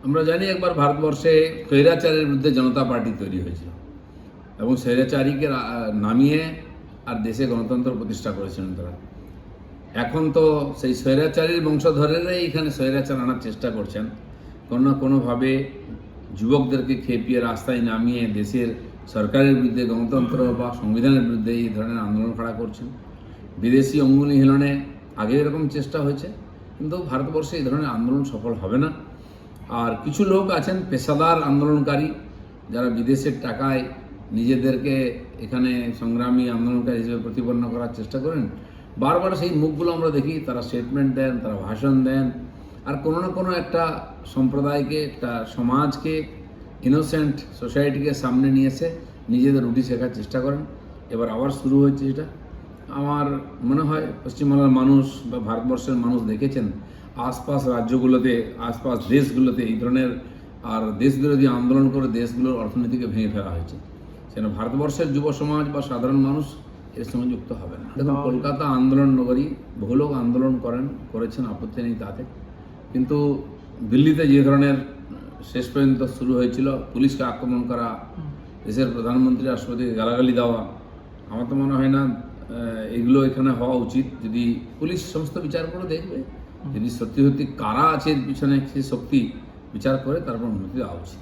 আমরা জানি একবার ভারতবর্ষে স্বৈরাচারের বিরুদ্ধে জনতা পার্টি তৈরি হয়েছিল এবং স্বৈরাচারীকে নামিয়ে আর দেশে গণতন্ত্র প্রতিষ্ঠা করেছিলেন তারা। এখন তো সেই স্বৈরাচারীর বংশধরেরাই এখানে স্বৈরাচার আনার চেষ্টা করছেন। কোনো না কোনোভাবে যুবকদেরকে খেপিয়ে রাস্তায় নামিয়ে দেশের সরকারের বিরুদ্ধে, গণতন্ত্র বা সংবিধানের বিরুদ্ধে এই ধরনের আন্দোলন খাড়া করছেন। বিদেশি অঙ্গুলি হেলনে আগে এরকম চেষ্টা হয়েছে, কিন্তু ভারতবর্ষে এই ধরনের আন্দোলন সফল হবে না। আর কিছু লোক আছেন পেশাদার আন্দোলনকারী, যারা বিদেশের টাকায় নিজেদেরকে এখানে সংগ্রামী আন্দোলনকারী হিসেবে প্রতিপন্ন করার চেষ্টা করেন। বারবার সেই মুখগুলো আমরা দেখি, তারা স্টেটমেন্ট দেন, তারা ভাষণ দেন, আর কোনো না কোনো একটা সম্প্রদায়কে, একটা সমাজকে, ইনোসেন্ট সোসাইটিকে সামনে নিয়ে এসে নিজেদের রুটি শেখার চেষ্টা করেন। এবার আবার শুরু হয়েছে এটা। আমার মনে হয় পশ্চিমবাংলার মানুষ বা ভারতবর্ষের মানুষ দেখেছেন আশপাশ রাজ্যগুলোতে, আশপাশ দেশগুলোতে এই ধরনের আর দেশবিরোধী আন্দোলন করে দেশগুলোর অর্থনীতিকে ভেঙে ফেলা হয়েছে। সেটা ভারতবর্ষের যুব সমাজ বা সাধারণ মানুষ এর সঙ্গে যুক্ত হবে না। দেখুন, কলকাতা আন্দোলন নগরী, বহু লোক আন্দোলন করেছেন, আপত্তি নেই তাতে। কিন্তু দিল্লিতে যে ধরনের শেষ পর্যন্ত শুরু হয়েছিল, পুলিশকে আক্রমণ করা, দেশের প্রধানমন্ত্রী রাষ্ট্রপতিকে গালাগালি দেওয়া, আমার তো মনে হয় না এগুলো এখানে হওয়া উচিত। যদি পুলিশ সমস্ত বিচার করে দেখবে, যদি সত্যি সত্যি কারা আছে এর পিছনে, সে শক্তি বিচার করে তারপর অনুমতি দেওয়া উচিত।